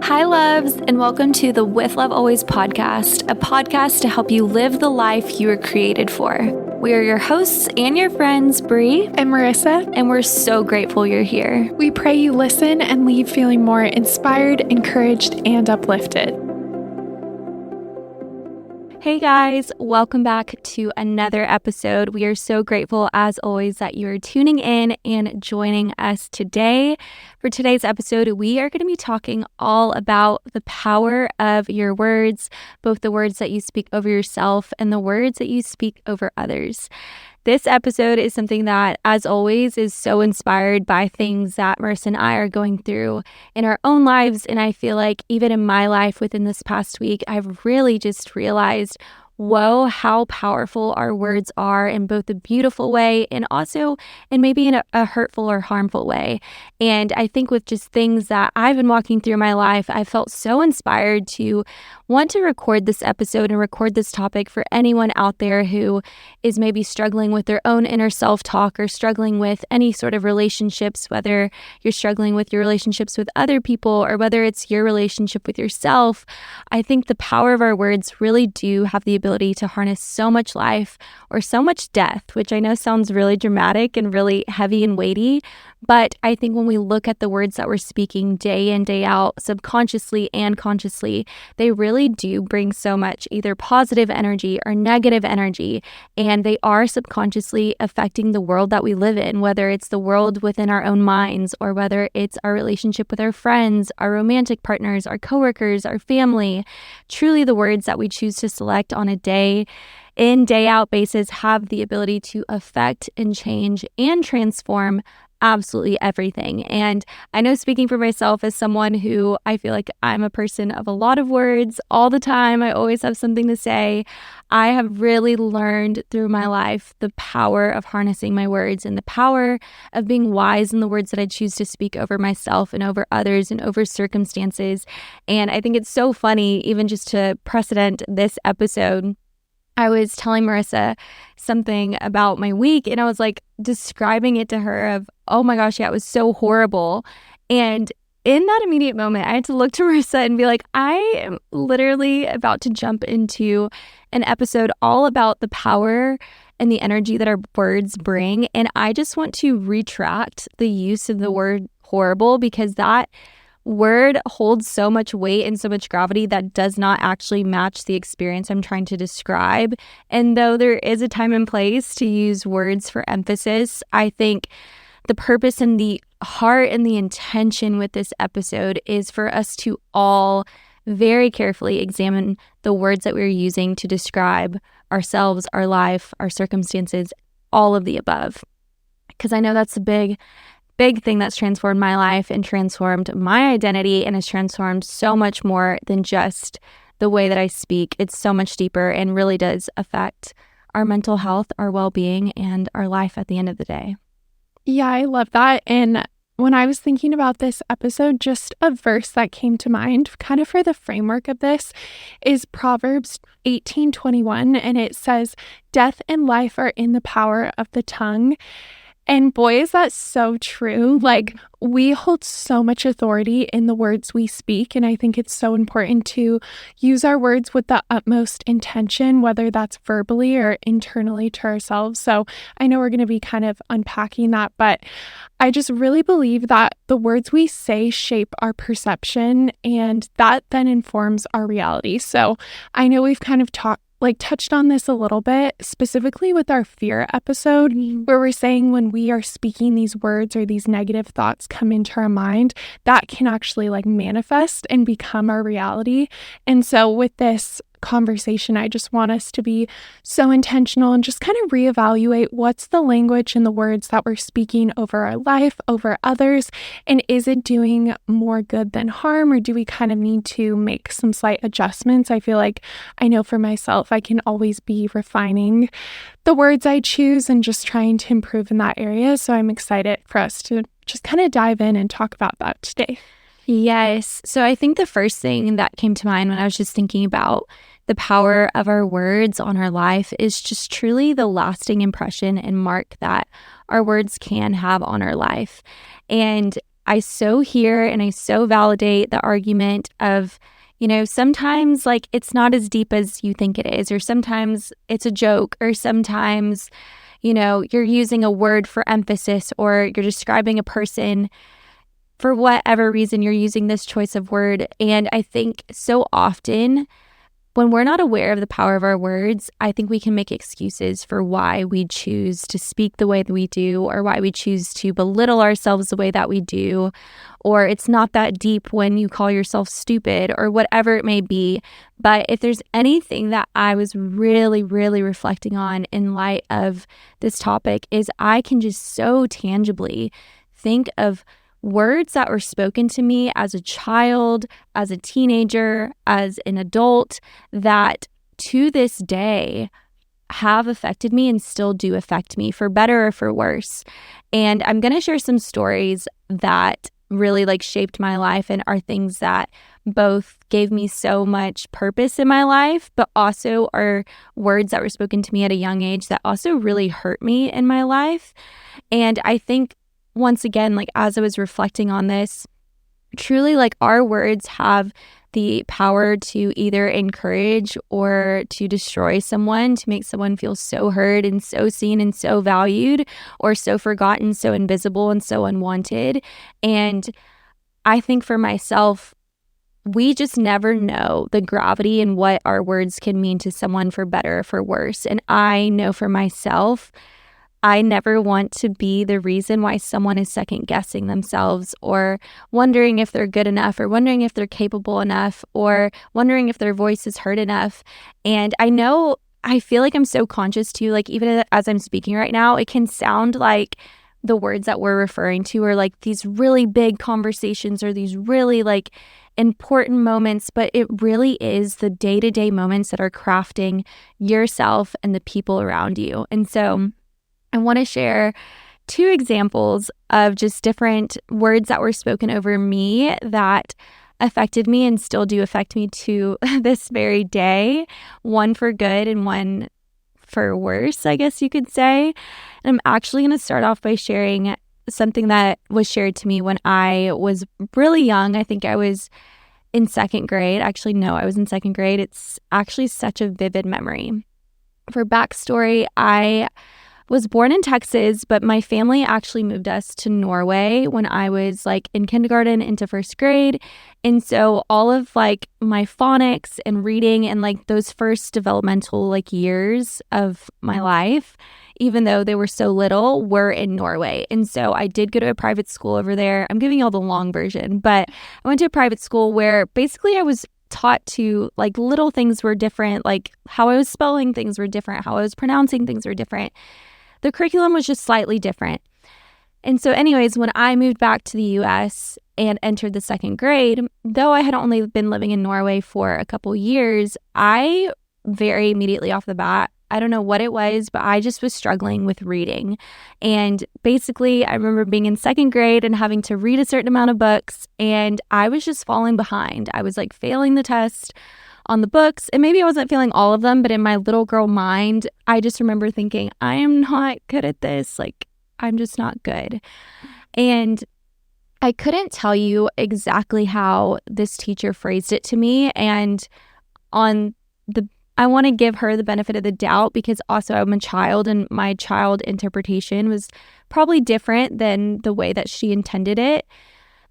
Hi, loves, and welcome to the With Love Always podcast, a podcast to help you live the life you were created for. We are your hosts and your friends, Bree and Marissa, and we're so grateful you're here. We pray you listen and leave feeling more inspired, encouraged, and uplifted. Hey guys, welcome back to another episode. We are so grateful, as always, that you are tuning in and joining us today. For today's episode, we are going to be talking all about the power of your words, both the words that you speak over yourself and the words that you speak over others. This episode is something that, as always, is so inspired by things that Marissa and I are going through in our own lives. And I feel like even in my life within this past week, I've really just realized, whoa, how powerful our words are in both a beautiful way and also in maybe in a hurtful or harmful way. And I think with just things that I've been walking through my life, I felt so inspired to want to record this episode and record this topic for anyone out there who is maybe struggling with their own inner self-talk or struggling with any sort of relationships, whether you're struggling with your relationships with other people or whether it's your relationship with yourself. I think the power of our words really do have the ability to harness so much life or so much death, which I know sounds really dramatic and really heavy and weighty. But I think when we look at the words that we're speaking day in, day out, subconsciously and consciously, they really do bring so much either positive energy or negative energy. And they are subconsciously affecting the world that we live in, whether it's the world within our own minds or whether it's our relationship with our friends, our romantic partners, our coworkers, our family. Truly, the words that we choose to select on a day in, day out basis have the ability to affect and change and transform absolutely everything. And I know, speaking for myself as someone who I feel like I'm a person of a lot of words all the time, I always have something to say. I have really learned through my life the power of harnessing my words and the power of being wise in the words that I choose to speak over myself and over others and over circumstances. And I think it's so funny, even just to precedent this episode, I was telling Marissa something about my week and I was like describing it to her of, oh my gosh, yeah, it was so horrible. And in that immediate moment, I had to look to Marissa and be like, I am literally about to jump into an episode all about the power and the energy that our words bring. And I just want to retract the use of the word horrible because that word holds so much weight and so much gravity that does not actually match the experience I'm trying to describe. And though there is a time and place to use words for emphasis, I think the purpose and the heart and the intention with this episode is for us to all very carefully examine the words that we're using to describe ourselves, our life, our circumstances, all of the above. Because I know that's a big thing that's transformed my life and transformed my identity and has transformed so much more than just the way that I speak. It's so much deeper and really does affect our mental health, our well-being, and our life at the end of the day. Yeah, I love that. And when I was thinking about this episode, just a verse that came to mind kind of for the framework of this is Proverbs 18:21, and it says, "Death and life are in the power of the tongue." And boy, is that so true. Like, we hold so much authority in the words we speak. And I think it's so important to use our words with the utmost intention, whether that's verbally or internally to ourselves. So I know we're going to be kind of unpacking that, but I just really believe that the words we say shape our perception and that then informs our reality. So I know we've kind of touched on this a little bit, specifically with our fear episode, where we're saying when we are speaking these words or these negative thoughts come into our mind, that can actually manifest and become our reality. And so with this conversation, I just want us to be so intentional and just kind of reevaluate what's the language and the words that we're speaking over our life, over others, and is it doing more good than harm, or do we kind of need to make some slight adjustments? I feel like I know for myself, I can always be refining the words I choose and just trying to improve in that area. So I'm excited for us to just kind of dive in and talk about that today. Yes. So I think the first thing that came to mind when I was just thinking about the power of our words on our life is just truly the lasting impression and mark that our words can have on our life. And I so hear and I so validate the argument of, sometimes like it's not as deep as you think it is, or sometimes it's a joke, or sometimes, you're using a word for emphasis, or you're describing a person for whatever reason you're using this choice of word. And I think so often when we're not aware of the power of our words, I think we can make excuses for why we choose to speak the way that we do, or why we choose to belittle ourselves the way that we do, or it's not that deep when you call yourself stupid, or whatever it may be. But if there's anything that I was really, really reflecting on in light of this topic, is I can just so tangibly think of words that were spoken to me as a child, as a teenager, as an adult, that to this day have affected me and still do affect me, for better or for worse. And I'm going to share some stories that really shaped my life, and are things that both gave me so much purpose in my life, but also are words that were spoken to me at a young age that also really hurt me in my life. And I think, once again, as I was reflecting on this, truly our words have the power to either encourage or to destroy someone, to make someone feel so heard and so seen and so valued, or so forgotten, so invisible and so unwanted. And I think for myself, we just never know the gravity and what our words can mean to someone, for better or for worse. And I know for myself, I never want to be the reason why someone is second guessing themselves, or wondering if they're good enough, or wondering if they're capable enough, or wondering if their voice is heard enough. And I feel like I'm so conscious too, even as I'm speaking right now, it can sound like the words that we're referring to are these really big conversations, or these really important moments, but it really is the day-to-day moments that are crafting yourself and the people around you. And so I want to share 2 examples of just different words that were spoken over me that affected me and still do affect me to this very day, one for good and one for worse, I guess you could say. And I'm actually going to start off by sharing something that was shared to me when I was really young. I think I was in 2nd grade. Actually, no, I was in 2nd grade. It's actually such a vivid memory. For backstory, I was born in Texas, but my family actually moved us to Norway when I was in kindergarten into 1st grade. And so all of my phonics and reading and those first developmental years of my life, even though they were so little, were in Norway. And so I did go to a private school over there. I'm giving you all the long version, but I went to a private school where basically I was taught to little things were different, how I was spelling things were different, how I was pronouncing things were different. The curriculum was just slightly different. And so anyways, when I moved back to the US and entered the 2nd grade, though I had only been living in Norway for a couple years, I very immediately off the bat, I don't know what it was, but I just was struggling with reading. And basically, I remember being in 2nd grade and having to read a certain amount of books, and I was just falling behind. I was failing the test on the books, and maybe I wasn't feeling all of them, but in my little girl mind, I just remember thinking, I am not good at this. I'm just not good. And I couldn't tell you exactly how this teacher phrased it to me. And I want to give her the benefit of the doubt, because also I'm a child, and my child interpretation was probably different than the way that she intended it.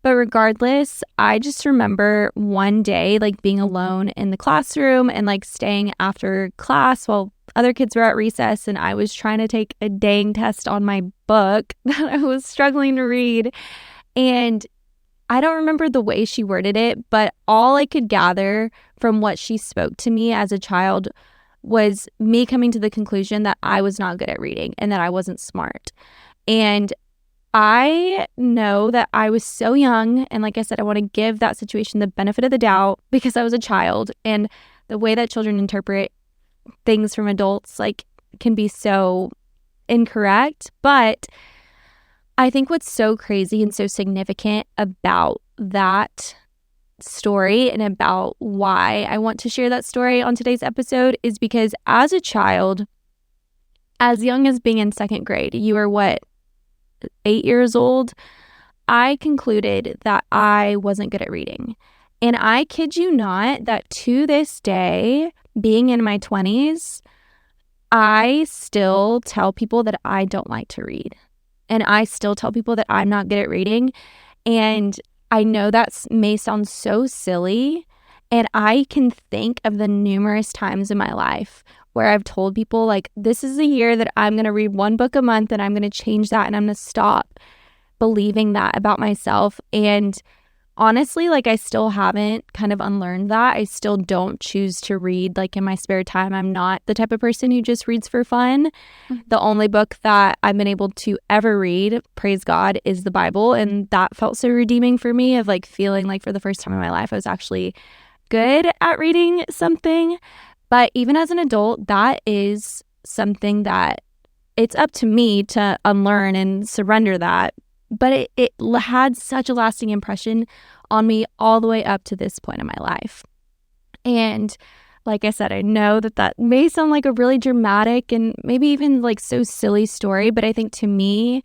But regardless, I just remember one day being alone in the classroom and staying after class while other kids were at recess, and I was trying to take a dang test on my book that I was struggling to read. And I don't remember the way she worded it, but all I could gather from what she spoke to me as a child was me coming to the conclusion that I was not good at reading and that I wasn't smart. And I know that I was so young, and like I said, I want to give that situation the benefit of the doubt because I was a child, and the way that children interpret things from adults can be so incorrect. But I think what's so crazy and so significant about that story and about why I want to share that story on today's episode is because as a child, as young as being in 2nd grade, you were 8 years old. I concluded that I wasn't good at reading. And I kid you not that to this day, being in my 20s, I still tell people that I don't like to read. And I still tell people that I'm not good at reading. And I know that may sound so silly. And I can think of the numerous times in my life where I've told people, like, this is a year that I'm going to read one book a month and I'm going to change that and I'm going to stop believing that about myself. And honestly, like, I still haven't kind of unlearned that. I still don't choose to read like in my spare time. I'm not the type of person who just reads for fun. The only book that I've been able to ever read, praise God, is the Bible. And that felt so redeeming for me, of like feeling like for the first time in my life, I was actually good at reading something. But even as an adult, that is something that it's up to me to unlearn and surrender that. But it had such a lasting impression on me all the way up to this point in my life. And like I said, I know that may sound like a really dramatic and maybe even like so silly story, but I think to me,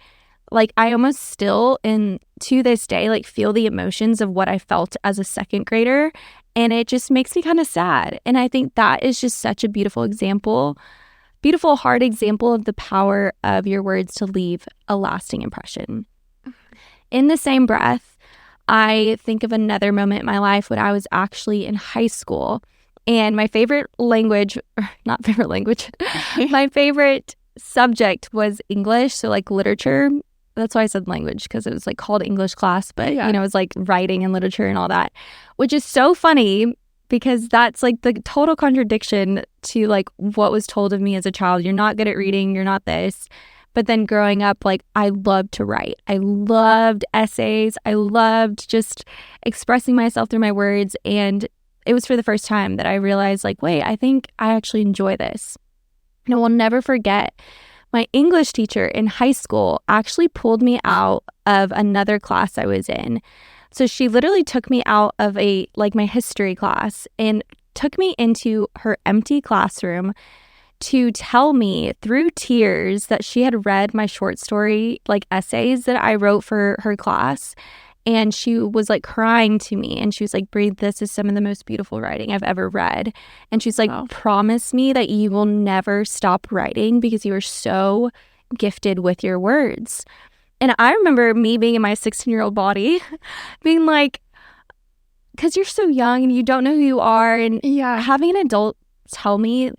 like, I almost still, and to this day, like, feel the emotions of what I felt as a second grader. And it just makes me kind of sad. And I think that is just such a beautiful hard example of the power of your words to leave a lasting impression. In the same breath, I think of another moment in my life when I was actually in high school. And my favorite language, my favorite subject was English. So like literature. That's why I said language, because it was like called English class, but it was like writing and literature and all that, which is so funny because that's like the total contradiction to like what was told of me as a child. You're not good at reading, you're not this. But then growing up, like, I loved to write. I loved essays. I loved just expressing myself through my words. And it was for the first time that I realized, like, wait, I think I actually enjoy this. And I will never forget, my English teacher in high school actually pulled me out of another class I was in. So she literally took me out of my history class and took me into her empty classroom to tell me through tears that she had read my short story, like, essays that I wrote for her class. And she was like crying to me. And she was like, Bree, this is some of the most beautiful writing I've ever read. And she's like, promise me that you will never stop writing because you are so gifted with your words. And I remember me being in my 16-year-old body being like, because you're so young and you don't know who you are. And having an adult tell me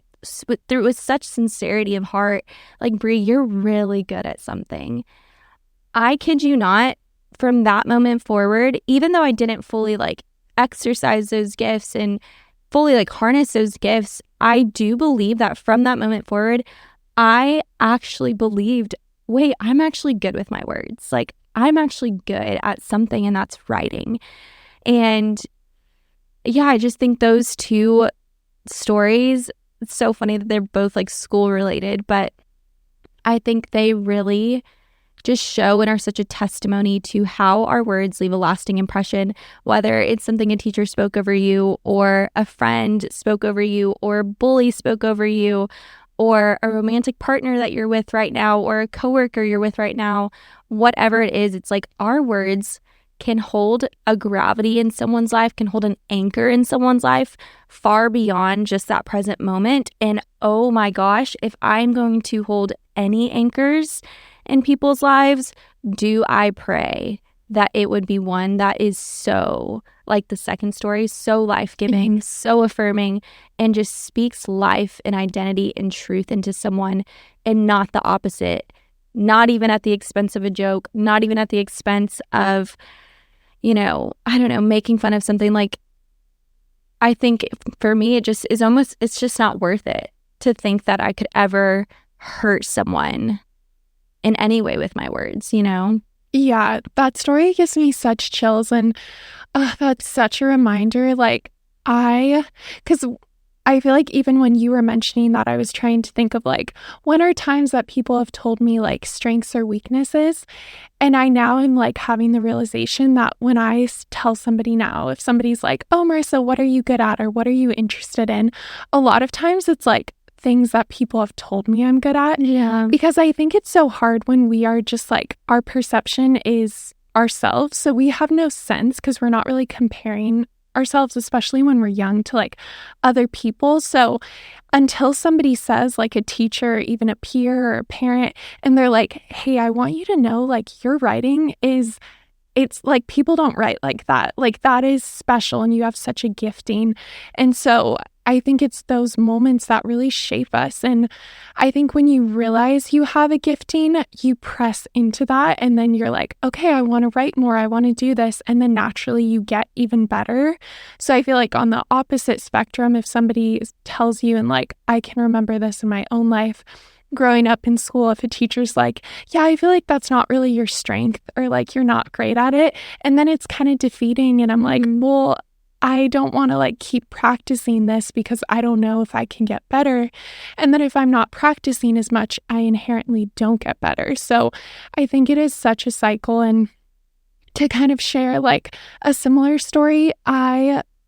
with such sincerity of heart, like, Bree, you're really good at something. I kid you not, from that moment forward, even though I didn't fully like exercise those gifts and fully like harness those gifts, I do believe that from that moment forward, I actually believed, wait, I'm actually good with my words. Like, I'm actually good at something, and that's writing. And yeah, I just think those two stories, it's so funny that they're both like school related, but I think they really just show and are such a testimony to how our words leave a lasting impression, whether it's something a teacher spoke over you, or a friend spoke over you, or a bully spoke over you, or a romantic partner that you're with right now, or a coworker you're with right now. Whatever it is, it's like our words can hold a gravity in someone's life, can hold an anchor in someone's life far beyond just that present moment. And oh my gosh, if I'm going to hold any anchors in people's lives, do I pray that it would be one that is so, like the second story, so life-giving, so affirming, and just speaks life and identity and truth into someone, and not the opposite. Not even at the expense of a joke, not even at the expense of, I don't know, making fun of something. Like, I think for me, it just is almost, it's just not worth it to think that I could ever hurt someone in any way with my words, Yeah, that story gives me such chills, and that's such a reminder. Like, because I feel like even when you were mentioning that, I was trying to think of like, when are times that people have told me like strengths or weaknesses? And I now am like having the realization that when I tell somebody now, if somebody's like, oh, Marissa, what are you good at? Or what are you interested in? A lot of times it's like things that people have told me I'm good at. Yeah. Because I think it's so hard when we are just like, our perception is ourselves. So we have no sense because we're not really comparing ourselves, especially when we're young, to like other people. So until somebody says, like a teacher, even a peer or a parent, and they're like, hey, I want you to know, like, your writing is, it's like people don't write like that. Like, that is special and you have such a gifting. And so I think it's those moments that really shape us. And I think when you realize you have a gifting, you press into that. And then you're like, okay, I want to write more. I want to do this. And then naturally you get even better. So I feel like on the opposite spectrum, if somebody tells you, and like, I can remember this in my own life, growing up in school, if a teacher's like, yeah, I feel like that's not really your strength, or like you're not great at it. And then it's kind of defeating. And I'm like, well, I don't want to like keep practicing this because I don't know if I can get better. And then if I'm not practicing as much, I inherently don't get better. So I think it is such a cycle. And to kind of share like a similar story,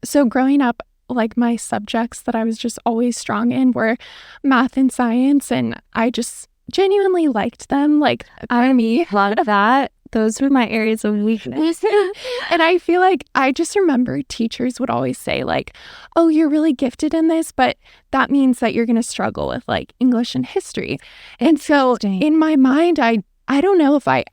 so growing up, like my subjects that I was just always strong in were math and science, and I just genuinely liked them. Like, I love that. Those were my areas of weakness. And I feel like I just remember teachers would always say like, oh, you're really gifted in this, but that means that you're going to struggle with like English and history. And so in my mind, I don't know if I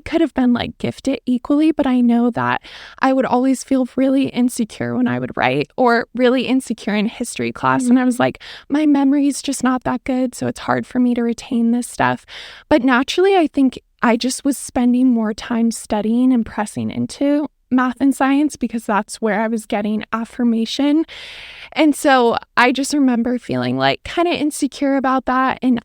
could have been like gifted equally, but I know that I would always feel really insecure when I would write, or really insecure in history class. And I was like, my memory's just not that good, so it's hard for me to retain this stuff. But naturally, I think I just was spending more time studying and pressing into math and science because that's where I was getting affirmation. And so I just remember feeling like kind of insecure about that. And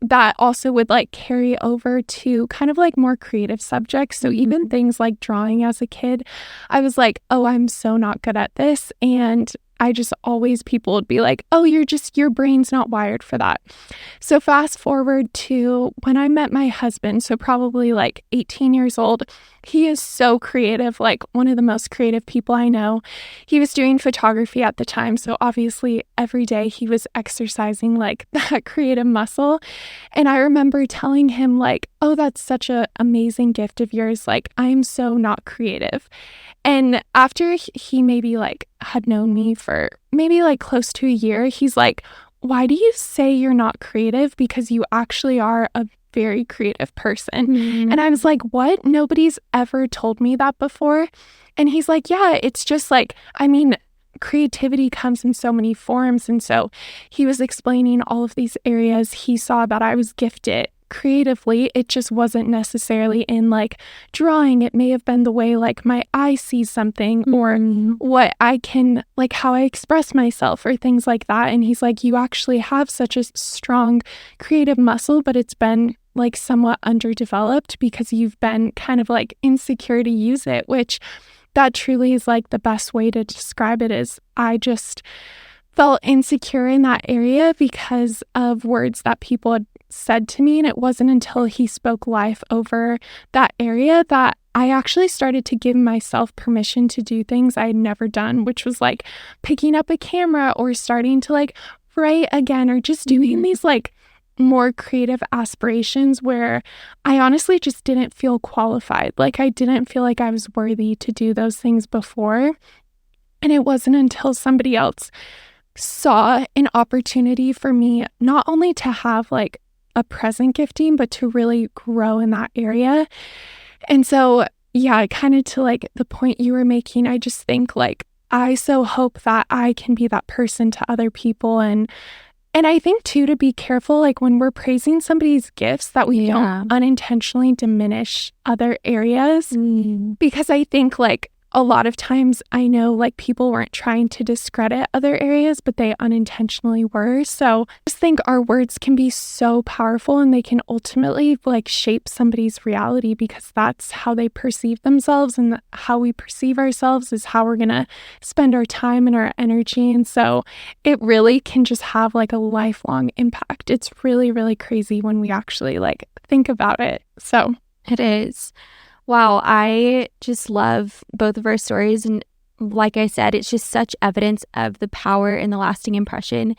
that also would like carry over to kind of like more creative subjects. So even things like drawing as a kid, I was like, oh, I'm so not good at this. And I just always, people would be like, oh, your brain's not wired for that. So fast forward to when I met my husband, so probably like 18 years old. He is so creative, like one of the most creative people I know. He was doing photography at the time, so obviously every day he was exercising like that creative muscle. And I remember telling him like, oh, that's such an amazing gift of yours. Like, I'm so not creative. And after he maybe like had known me for maybe like close to a year, he's like, why do you say you're not creative? Because you actually are a very creative person. And I was like, what? Nobody's ever told me that before. And he's like, yeah, it's just like, I mean, creativity comes in so many forms. And so he was explaining all of these areas he saw that I was gifted creatively. It just wasn't necessarily in like drawing. It may have been the way like my eye sees something, or what I can, like how I express myself, or things like that. And he's like, you actually have such a strong creative muscle, but it's been like somewhat underdeveloped because you've been kind of like insecure to use it, which that truly is like the best way to describe it. Is I just felt insecure in that area because of words that people had said to me. And it wasn't until he spoke life over that area that I actually started to give myself permission to do things I had never done, which was like picking up a camera or starting to like write again, or just doing these like more creative aspirations where I honestly just didn't feel qualified. Like, I didn't feel like I was worthy to do those things before. And it wasn't until somebody else saw an opportunity for me not only to have like a present gifting, but to really grow in that area. And so, yeah, kind of to like the point you were making, I just think like I so hope that I can be that person to other people. And I think too, to be careful, like when we're praising somebody's gifts, that we don't unintentionally diminish other areas. Because I think like a lot of times I know like people weren't trying to discredit other areas, but they unintentionally were. So I just think our words can be so powerful, and they can ultimately like shape somebody's reality, because that's how they perceive themselves, and how we perceive ourselves is how we're going to spend our time and our energy. And so it really can just have like a lifelong impact. It's really, really crazy when we actually like think about it. So it is. Wow, I just love both of our stories. And like I said, it's just such evidence of the power and the lasting impression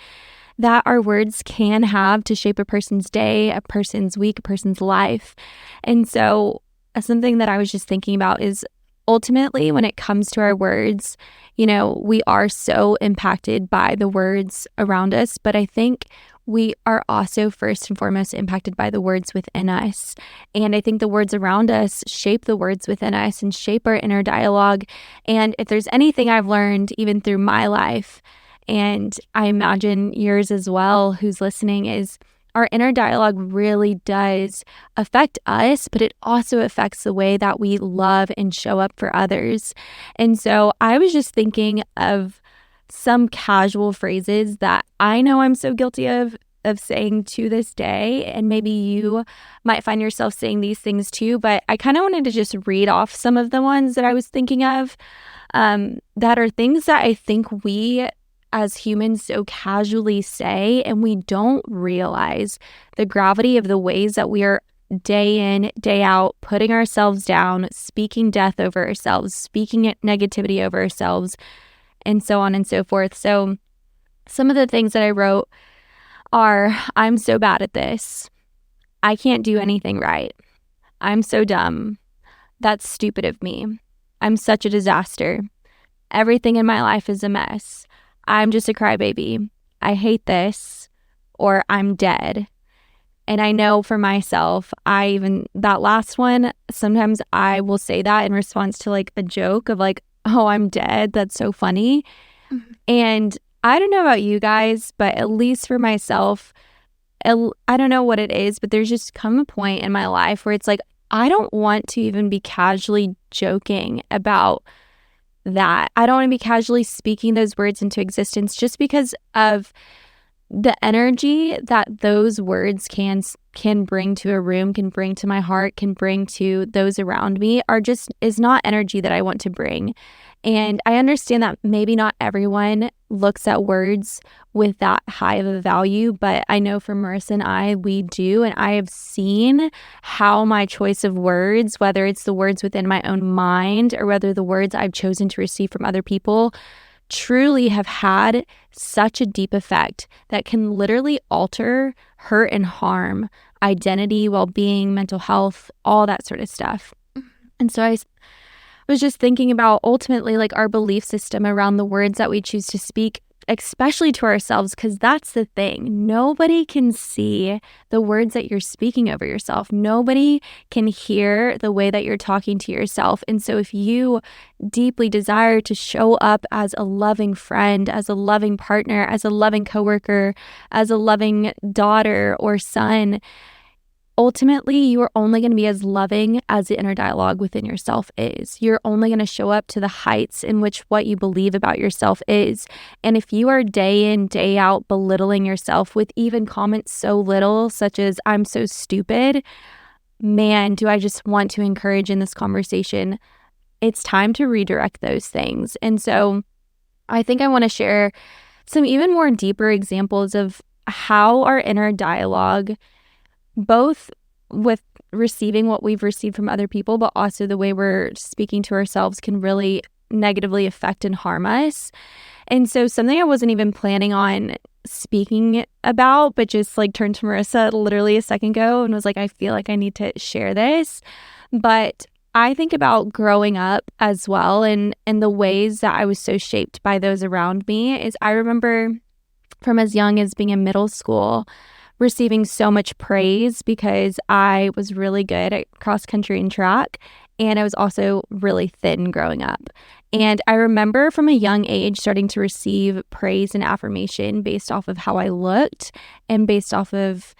that our words can have to shape a person's day, a person's week, a person's life. And so something that I was just thinking about is ultimately when it comes to our words, we are so impacted by the words around us, but I think we are also first and foremost impacted by the words within us. And I think the words around us shape the words within us and shape our inner dialogue. And if there's anything I've learned, even through my life, and I imagine yours as well, who's listening, is our inner dialogue really does affect us, but it also affects the way that we love and show up for others. And so I was just thinking of some casual phrases that I know I'm so guilty of saying to this day, and maybe you might find yourself saying these things too, but I kind of wanted to just read off some of the ones that I was thinking of that are things that I think we as humans so casually say, and we don't realize the gravity of the ways that we are day in, day out, putting ourselves down, speaking death over ourselves, speaking negativity over ourselves, and so on and so forth. So some of the things that I wrote are, I'm so bad at this. I can't do anything right. I'm so dumb. That's stupid of me. I'm such a disaster. Everything in my life is a mess. I'm just a crybaby. I hate this, or I'm dead. And I know for myself, that last one, sometimes I will say that in response to like a joke of like, oh, I'm dead. That's so funny. Mm-hmm. And I don't know about you guys, but at least for myself, I don't know what it is, but there's just come a point in my life where it's like, I don't want to even be casually joking about that. I don't want to be casually speaking those words into existence just because of the energy that those words can bring to a room, can bring to my heart, can bring to those around me, is not energy that I want to bring. And I understand that maybe not everyone looks at words with that high of a value, but I know for Marissa and I, we do. And I have seen how my choice of words, whether it's the words within my own mind or whether the words I've chosen to receive from other people, truly have had such a deep effect that can literally alter, hurt, and harm identity, well-being, mental health, all that sort of stuff. And so I was just thinking about ultimately like our belief system around the words that we choose to speak, especially to ourselves, because that's the thing. Nobody can see the words that you're speaking over yourself. Nobody can hear the way that you're talking to yourself. And so if you deeply desire to show up as a loving friend, as a loving partner, as a loving coworker, as a loving daughter or son, ultimately, you are only going to be as loving as the inner dialogue within yourself is. You're only going to show up to the heights in which what you believe about yourself is. And if you are day in, day out belittling yourself with even comments so little, such as, I'm so stupid, man, do I just want to encourage in this conversation, it's time to redirect those things. And so I think I want to share some even more deeper examples of how our inner dialogue, both with receiving what we've received from other people, but also the way we're speaking to ourselves, can really negatively affect and harm us. And so something I wasn't even planning on speaking about, but just like turned to Marissa literally a second ago and was like, I feel like I need to share this. But I think about growing up as well, and the ways that I was so shaped by those around me is I remember from as young as being in middle school, receiving so much praise because I was really good at cross country and track, and I was also really thin growing up. And I remember from a young age starting to receive praise and affirmation based off of how I looked and based off of,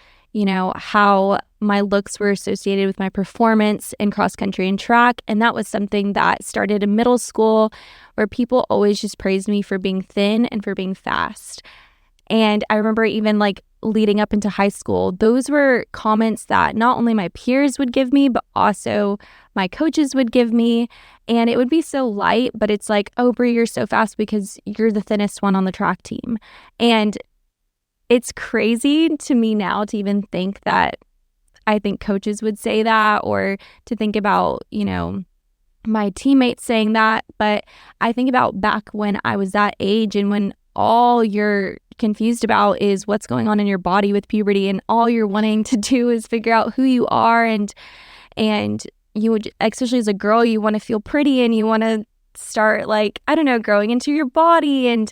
how my looks were associated with my performance in cross country and track. And that was something that started in middle school, where people always just praised me for being thin and for being fast. And I remember even like leading up into high school, those were comments that not only my peers would give me, but also my coaches would give me. And it would be so light, but it's like, oh, Brie, you're so fast because you're the thinnest one on the track team. And it's crazy to me now to even think that I think coaches would say that, or to think about, my teammates saying that. But I think about back when I was that age and when all your confused about is what's going on in your body with puberty, and all you're wanting to do is figure out who you are, and you would, especially as a girl, you want to feel pretty and you want to start, like, I don't know, growing into your body, and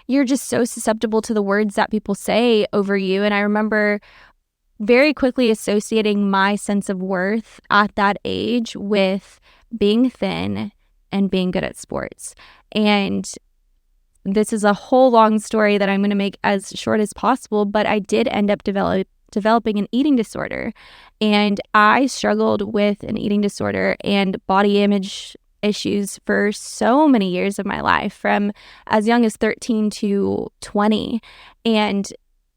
you're just so susceptible to the words that people say over you. And I remember very quickly associating my sense of worth at that age with being thin and being good at sports. And this is a whole long story that I'm going to make as short as possible, but I did end up developing an eating disorder. And I struggled with an eating disorder and body image issues for so many years of my life, from as young as 13 to 20. And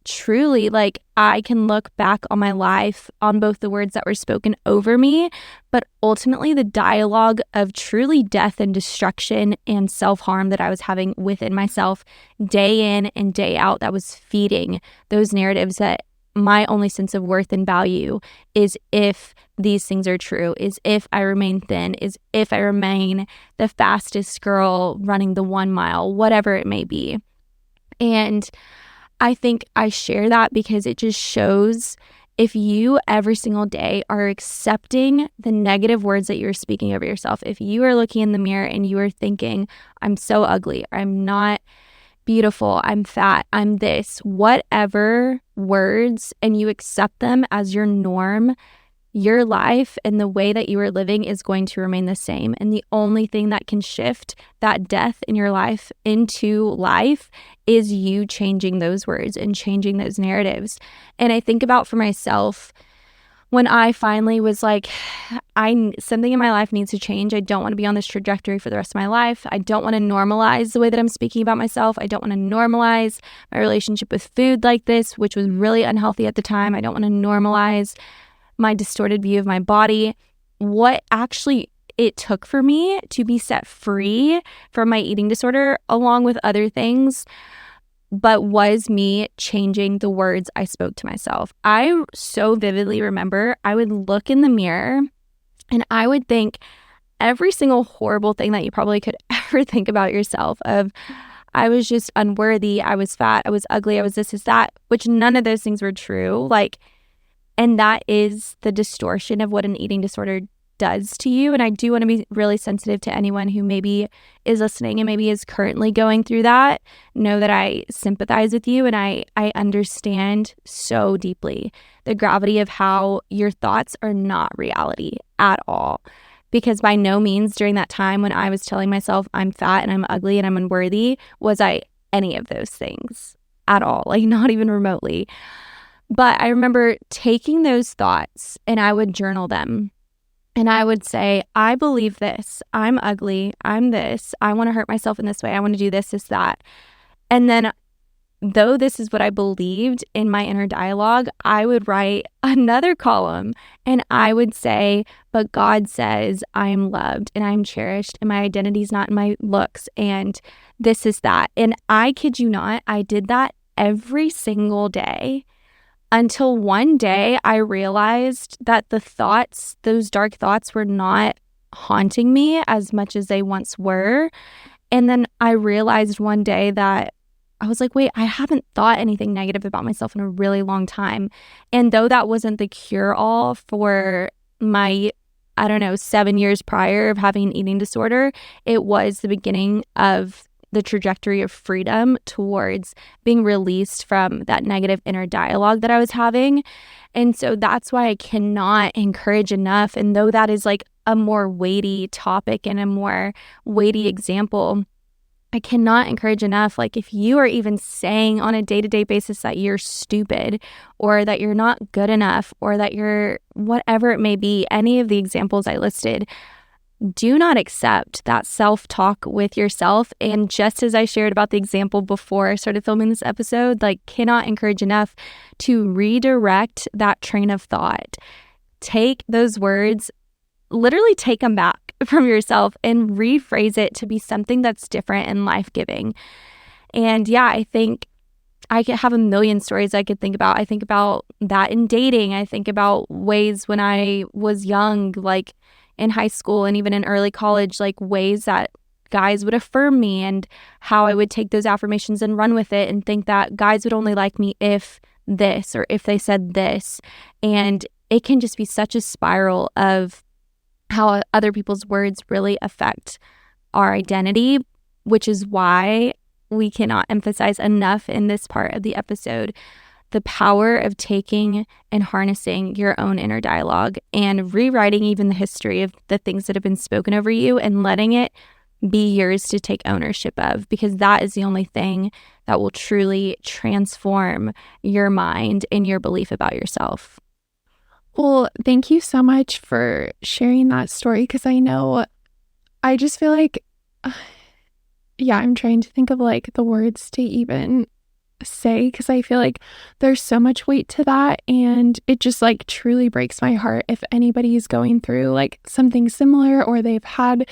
truly, like, I can look back on my life on both the words that were spoken over me, but ultimately the dialogue of truly death and destruction and self-harm that I was having within myself day in and day out, that was feeding those narratives that my only sense of worth and value is if these things are true, is if I remain thin, is if I remain the fastest girl running the 1 mile, whatever it may be. And I think I share that because it just shows, if you every single day are accepting the negative words that you're speaking over yourself, if you are looking in the mirror and you are thinking, I'm so ugly, I'm not beautiful, I'm fat, I'm this, whatever words, and you accept them as your norm, your life and the way that you are living is going to remain the same. And the only thing that can shift that death in your life into life is you changing those words and changing those narratives. And I think about for myself, when I finally was like, something in my life needs to change. I don't want to be on this trajectory for the rest of my life. I don't want to normalize the way that I'm speaking about myself. I don't want to normalize my relationship with food like this, which was really unhealthy at the time. I don't want to normalize my distorted view of my body. What actually it took for me to be set free from my eating disorder, along with other things, but was me changing the words I spoke to myself. I so vividly remember I would look in the mirror and I would think every single horrible thing that you probably could ever think about yourself, of I was just unworthy, I was fat, I was ugly, I was this, is that, which none of those things were true. And that is the distortion of what an eating disorder does to you. And I do want to be really sensitive to anyone who maybe is listening and maybe is currently going through that. Know that I sympathize with you, and I understand so deeply the gravity of how your thoughts are not reality at all. Because by no means during that time when I was telling myself I'm fat and I'm ugly and I'm unworthy, was I any of those things at all, like not even remotely. But I remember taking those thoughts and I would journal them. And I would say, I believe this, I'm ugly, I'm this, I want to hurt myself in this way, I want to do this, that. And then, though this is what I believed in my inner dialogue, I would write another column and I would say, but God says I am loved and I'm cherished and my identity is not in my looks and this is that. And I kid you not, I did that every single day. Until one day I realized that the thoughts, those dark thoughts, were not haunting me as much as they once were. And then I realized one day that I was like, wait, I haven't thought anything negative about myself in a really long time. And though that wasn't the cure-all for my, 7 years prior of having an eating disorder, it was the beginning of the trajectory of freedom towards being released from that negative inner dialogue that I was having. And so that's why I cannot encourage enough. And though that is like a more weighty topic and a more weighty example, I cannot encourage enough. Like, if you are even saying on a day-to-day basis that you're stupid or that you're not good enough or that you're whatever it may be, any of the examples I listed, do not accept that self-talk with yourself. And just as I shared about the example before I started filming this episode, cannot encourage enough to redirect that train of thought. Take those words, literally take them back from yourself and rephrase it to be something that's different and life-giving. And yeah, I think I could have a million stories I could think about. I think about that in dating. I think about ways when I was young, in high school and even in early college, ways that guys would affirm me and how I would take those affirmations and run with it and think that guys would only like me if this or if they said this. And it can just be such a spiral of how other people's words really affect our identity, which is why we cannot emphasize enough in this part of the episode the power of taking and harnessing your own inner dialogue and rewriting even the history of the things that have been spoken over you and letting it be yours to take ownership of, because that is the only thing that will truly transform your mind and your belief about yourself. Well, thank you so much for sharing that story, because I just feel like, I'm trying to think of like the words to even say, because I feel like there's so much weight to that, and it just like truly breaks my heart if anybody is going through like something similar, or they've had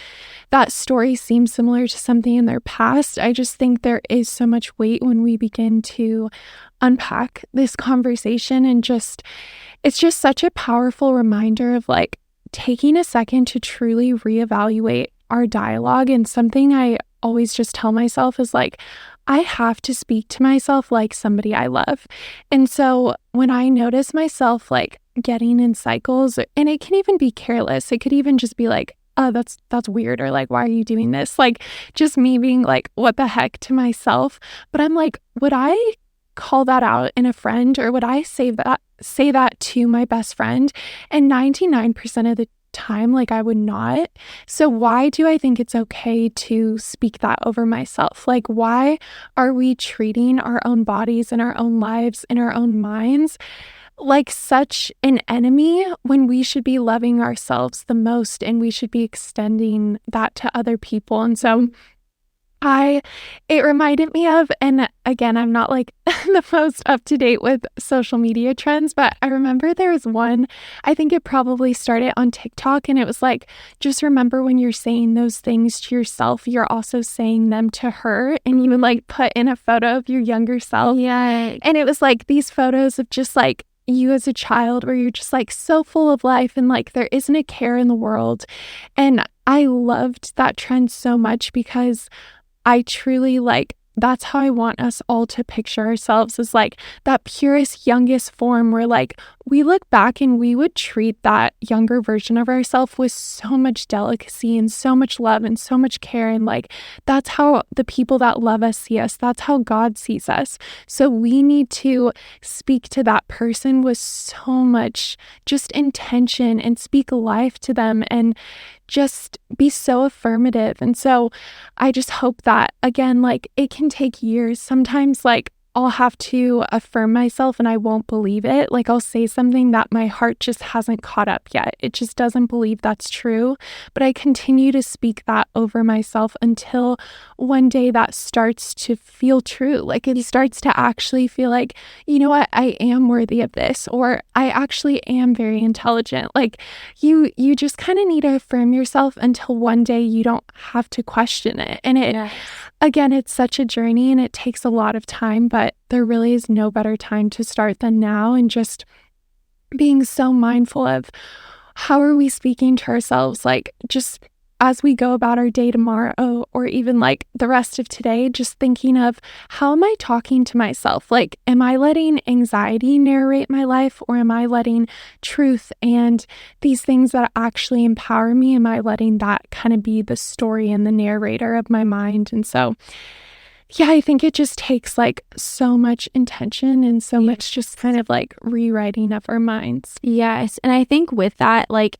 that story seem similar to something in their past. I just think there is so much weight when we begin to unpack this conversation, and it's just such a powerful reminder of like taking a second to truly reevaluate our dialogue. And something I always just tell myself is like, I have to speak to myself like somebody I love. And so when I notice myself like getting in cycles, and it can even be careless, it could even just be like, oh, that's weird, or like, why are you doing this? Like just me being like, what the heck to myself. But I'm like, would I call that out in a friend, or would I say that to my best friend? And 99% of the time, like, I would not. So why do I think it's okay to speak that over myself? Like, why are we treating our own bodies and our own lives and our own minds like such an enemy when we should be loving ourselves the most, and we should be extending that to other people? And so it reminded me of, and again, I'm not like the most up to date with social media trends, but I remember there was one, I think it probably started on TikTok, and it was like, just remember when you're saying those things to yourself, you're also saying them to her. And you would like put in a photo of your younger self. Yeah. And it was like these photos of just like you as a child, where you're just like so full of life, and like there isn't a care in the world. And I loved that trend so much, because I truly that's how I want us all to picture ourselves, as like that purest, youngest form, where like we look back and we would treat that younger version of ourselves with so much delicacy and so much love and so much care. And like, that's how the people that love us see us. That's how God sees us. So we need to speak to that person with so much just intention, and speak life to them, and just be so affirmative. And so I just hope that, again, like it can take years. Sometimes like I'll have to affirm myself and I won't believe it. Like I'll say something that my heart just hasn't caught up yet. It just doesn't believe that's true. But I continue to speak that over myself until one day that starts to feel true. Like it starts to actually feel like, you know what, I am worthy of this, or I actually am very intelligent. Like you just kind of need to affirm yourself until one day you don't have to question it. And again, it's such a journey and it takes a lot of time, but there really is no better time to start than now. And just being so mindful of how are we speaking to ourselves, like just as we go about our day tomorrow, or even like the rest of today, just thinking of how am I talking to myself? Like, am I letting anxiety narrate my life, or am I letting truth and these things that actually empower me, am I letting that kind of be the story and the narrator of my mind? And so I think it just takes like so much intention and so much just kind of like rewriting of our minds. Yes. And I think with that, like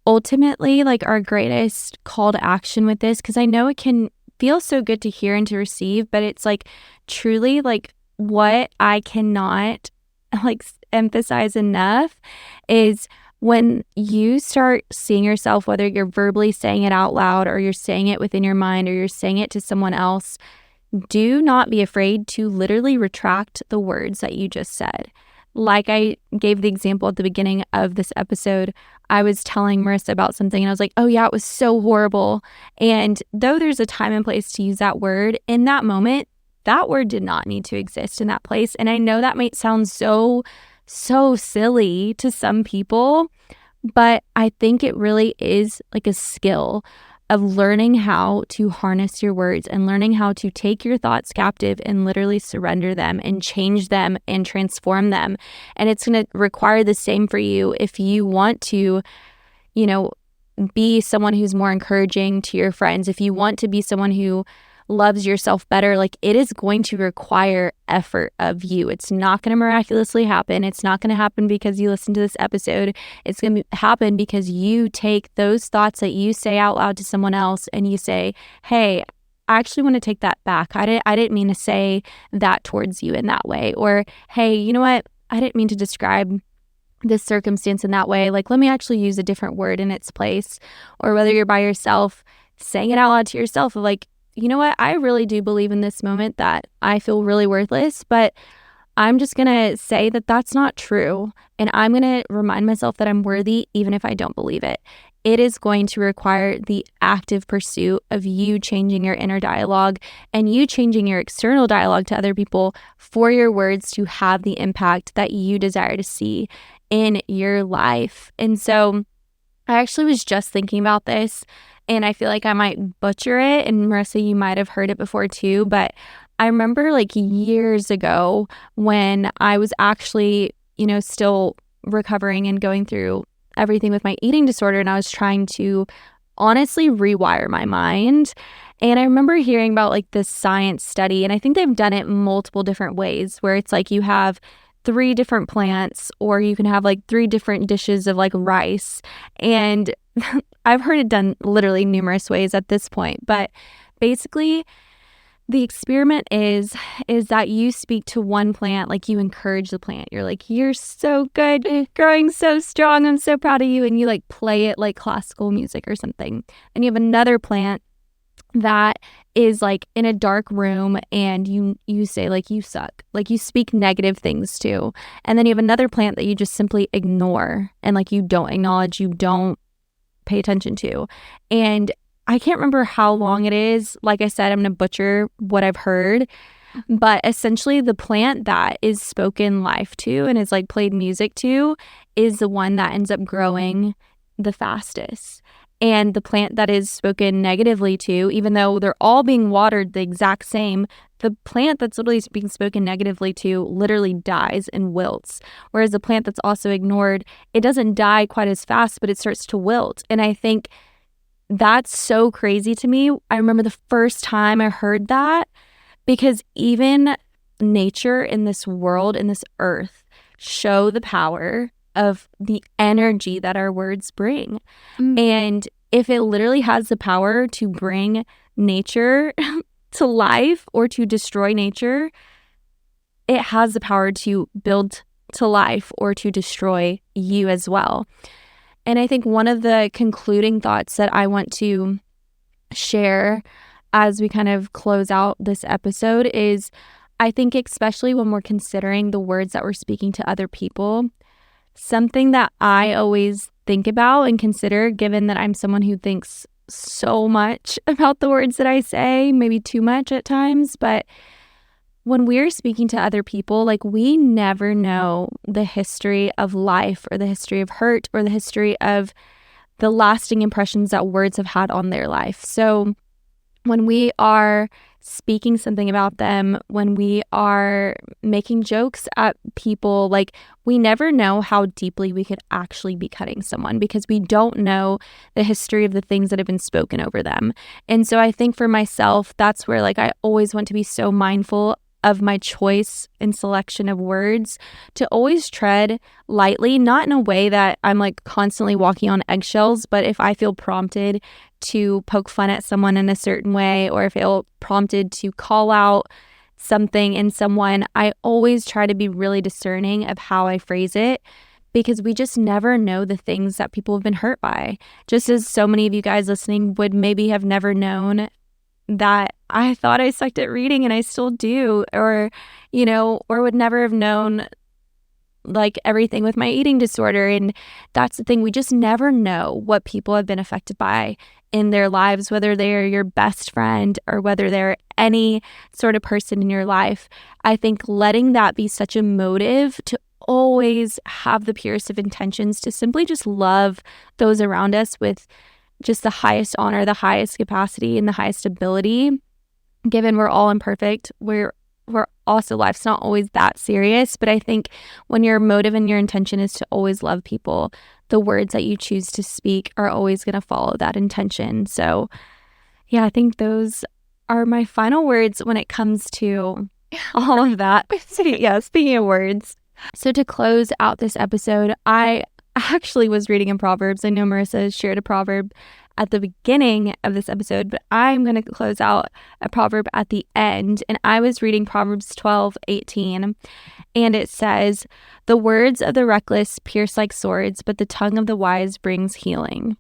ultimately, like our greatest call to action with this, because I know it can feel so good to hear and to receive, but it's like truly like what I cannot like emphasize enough is when you start seeing yourself, whether you're verbally saying it out loud or you're saying it within your mind or you're saying it to someone else, do not be afraid to literally retract the words that you just said. Like I gave the example at the beginning of this episode, I was telling Marissa about something and I was like, oh yeah, it was so horrible. And though there's a time and place to use that word, in that moment, that word did not need to exist in that place. And I know that might sound so silly to some people, but I think it really is like a skill of learning how to harness your words and learning how to take your thoughts captive and literally surrender them and change them and transform them. And it's going to require the same for you if you want to, be someone who's more encouraging to your friends. If you want to be someone who loves yourself better, like, it is going to require effort of you. It's not going to miraculously happen. It's not going to happen because you listen to this episode. It's going to happen because you take those thoughts that you say out loud to someone else and you say, hey, I actually want to take that back. I didn't mean to say that towards you in that way. Or, hey, you know what? I didn't mean to describe this circumstance in that way. Like, let me actually use a different word in its place. Or whether you're by yourself, saying it out loud to yourself of like, you know what? I really do believe in this moment that I feel really worthless, but I'm just going to say that that's not true. And I'm going to remind myself that I'm worthy even if I don't believe it. It is going to require the active pursuit of you changing your inner dialogue and you changing your external dialogue to other people for your words to have the impact that you desire to see in your life. And so I actually was just thinking about this, and I feel like I might butcher it. And Marissa, you might have heard it before too, but I remember like years ago when I was actually, still recovering and going through everything with my eating disorder, and I was trying to honestly rewire my mind. And I remember hearing about like this science study, and I think they've done it multiple different ways where it's like you have 3 different plants, or you can have like 3 different dishes of like rice. And I've heard it done literally numerous ways at this point. But basically, the experiment is that you speak to one plant, like you encourage the plant. You're like, you're so good, you're growing so strong, I'm so proud of you. And you like play it like classical music or something. And you have another plant that is like in a dark room and you say like you suck, like you speak negative things to. And then you have another plant that you just simply ignore and like you don't acknowledge, you don't pay attention to. And I can't remember how long it is. Like I said, I'm going to butcher what I've heard, but essentially the plant that is spoken life to and is like played music to is the one that ends up growing the fastest. And the plant that is spoken negatively to, even though they're all being watered the exact same, the plant that's literally being spoken negatively to literally dies and wilts. Whereas the plant that's also ignored, it doesn't die quite as fast, but it starts to wilt. And I think that's so crazy to me. I remember the first time I heard that, because even nature in this world, in this earth, show the power of the energy that our words bring. And if it literally has the power to bring nature to life or to destroy nature, it has the power to build to life or to destroy you as well. And I think one of the concluding thoughts that I want to share as we kind of close out this episode is, I think especially when we're considering the words that we're speaking to other people, something that I always think about and consider, given that I'm someone who thinks so much about the words that I say, maybe too much at times, but when we're speaking to other people, like, we never know the history of life or the history of hurt or the history of the lasting impressions that words have had on their life. So when we are speaking something about them, when we are making jokes at people, like, we never know how deeply we could actually be cutting someone because we don't know the history of the things that have been spoken over them. And so I think for myself, that's where, like, I always want to be so mindful of my choice and selection of words, to always tread lightly, not in a way that I'm like constantly walking on eggshells, but if I feel prompted to poke fun at someone in a certain way, or if I feel prompted to call out something in someone, I always try to be really discerning of how I phrase it, because we just never know the things that people have been hurt by. Just as so many of you guys listening would maybe have never known that I thought I sucked at reading and I still do, or, you know, or would never have known like everything with my eating disorder. And that's the thing, we just never know what people have been affected by in their lives, whether they're your best friend or whether they're any sort of person in your life. I think letting that be such a motive to always have the purest of intentions, to simply just love those around us with just the highest honor, the highest capacity, and the highest ability. Given we're all imperfect, we're also, life's not always that serious, but I think when your motive and your intention is to always love people, the words that you choose to speak are always going to follow that intention. So yeah, I think those are my final words when it comes to all of that. Yeah, speaking of words. So to close out this episode, I actually was reading in Proverbs. I know Marissa shared a proverb at the beginning of this episode, but I'm going to close out a proverb at the end. And I was reading Proverbs 12:18, and it says, "The words of the reckless pierce like swords, but the tongue of the wise brings healing."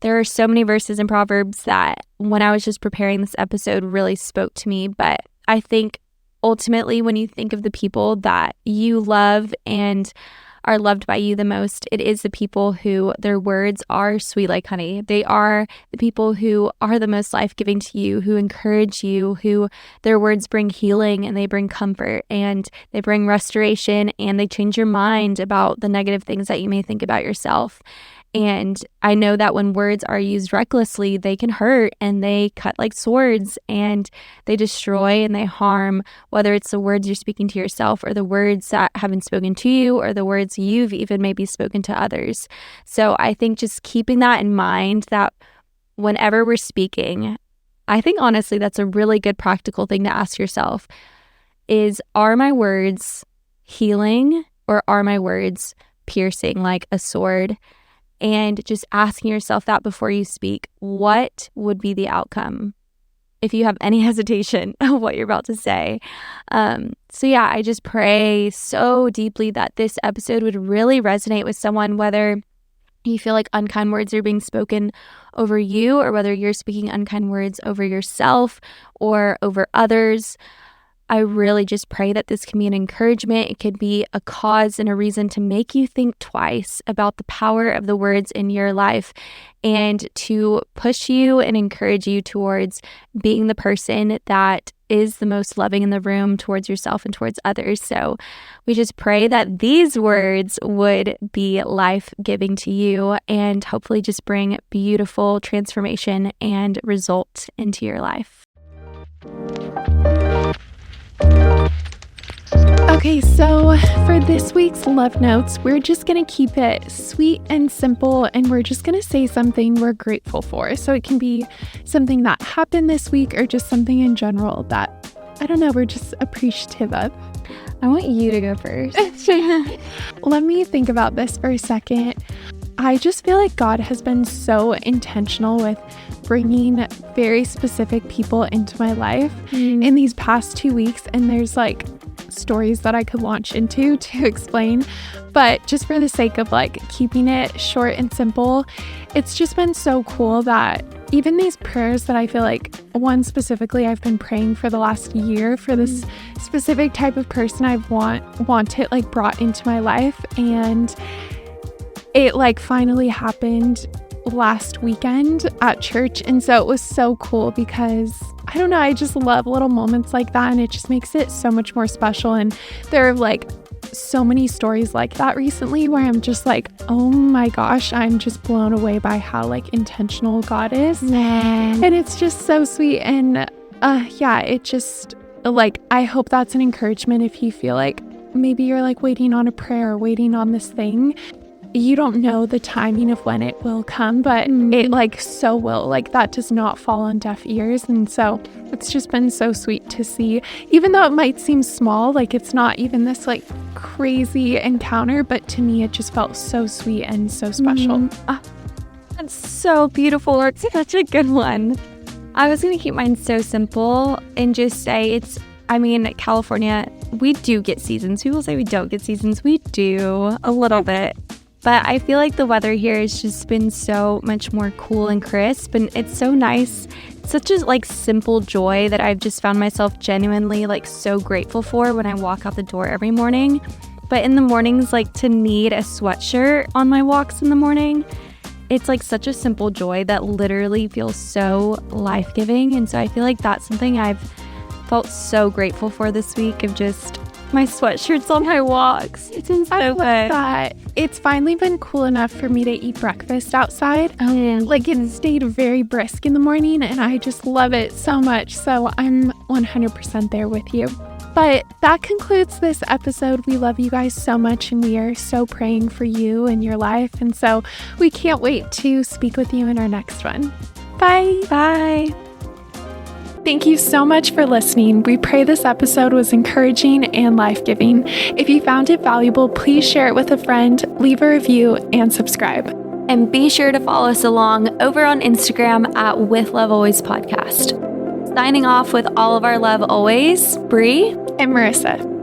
There are so many verses in Proverbs that when I was just preparing this episode really spoke to me. But I think ultimately when you think of the people that you love and are loved by you the most, it is the people who their words are sweet like honey. They are the people who are the most life-giving to you, who encourage you, who their words bring healing and they bring comfort and they bring restoration and they change your mind about the negative things that you may think about yourself. And I know that when words are used recklessly, they can hurt and they cut like swords and they destroy and they harm, whether it's the words you're speaking to yourself or the words that have been spoken to you or the words you've even maybe spoken to others. So I think just keeping that in mind, that whenever we're speaking, I think honestly that's a really good practical thing to ask yourself is, are my words healing or are my words piercing like a sword? And just asking yourself that before you speak, what would be the outcome if you have any hesitation of what you're about to say? So yeah, I just pray so deeply that this episode would really resonate with someone, whether you feel like unkind words are being spoken over you or whether you're speaking unkind words over yourself or over others. I really just pray that this can be an encouragement. It could be a cause and a reason to make you think twice about the power of the words in your life and to push you and encourage you towards being the person that is the most loving in the room towards yourself and towards others. So we just pray that these words would be life-giving to you and hopefully just bring beautiful transformation and result into your life. Okay, so for this week's Love Notes, we're just going to keep it sweet and simple, and we're just going to say something we're grateful for. So it can be something that happened this week or just something in general that, I don't know, we're just appreciative of. I want you to go first. Let me think about this for a second. I just feel like God has been so intentional with bringing very specific people into my life in these past 2 weeks. And there's like stories that I could launch into to explain. But just for the sake of like keeping it short and simple, it's just been so cool that even these prayers that I feel like, one specifically I've been praying for the last year for this specific type of person I want it like brought into my life. And it like finally happened last weekend at church. And so it was so cool because I don't know, I just love little moments like that and it just makes it so much more special. And there are like so many stories like that recently where I'm just like, oh my gosh, I'm just blown away by how like intentional God is. And it's just so sweet. And yeah, it just like, I hope that's an encouragement if you feel like maybe you're like waiting on a prayer or waiting on this thing. You don't know the timing of when it will come, but it like so will. Like that does not fall on deaf ears. And so it's just been so sweet to see, even though it might seem small, like it's not even this like crazy encounter, but to me, it just felt so sweet and so special. That's so beautiful. It's such a good one. I was going to keep mine so simple and just say California, we do get seasons. People say we don't get seasons. We do a little bit. But I feel like the weather here has just been so much more cool and crisp, and it's so nice. It's such a like simple joy that I've just found myself genuinely like so grateful for when I walk out the door every morning. But in the mornings, like to need a sweatshirt on my walks in the morning, it's like such a simple joy that literally feels so life-giving. And so I feel like that's something I've felt so grateful for this week, of just my sweatshirts on my walks. It's been so I love good. that. It's finally been cool enough for me to eat breakfast outside. Oh, yeah. Like it stayed very brisk in the morning and I just love it so much. So I'm 100% there with you. But that concludes this episode. We love you guys so much and we are so praying for you and your life. And so we can't wait to speak with you in our next one. Bye. Bye. Thank you so much for listening. We pray this episode was encouraging and life-giving. If you found it valuable, please share it with a friend, leave a review, and subscribe. And be sure to follow us along over on Instagram at With Love Always Podcast. Signing off with all of our love always, Bree And Marissa.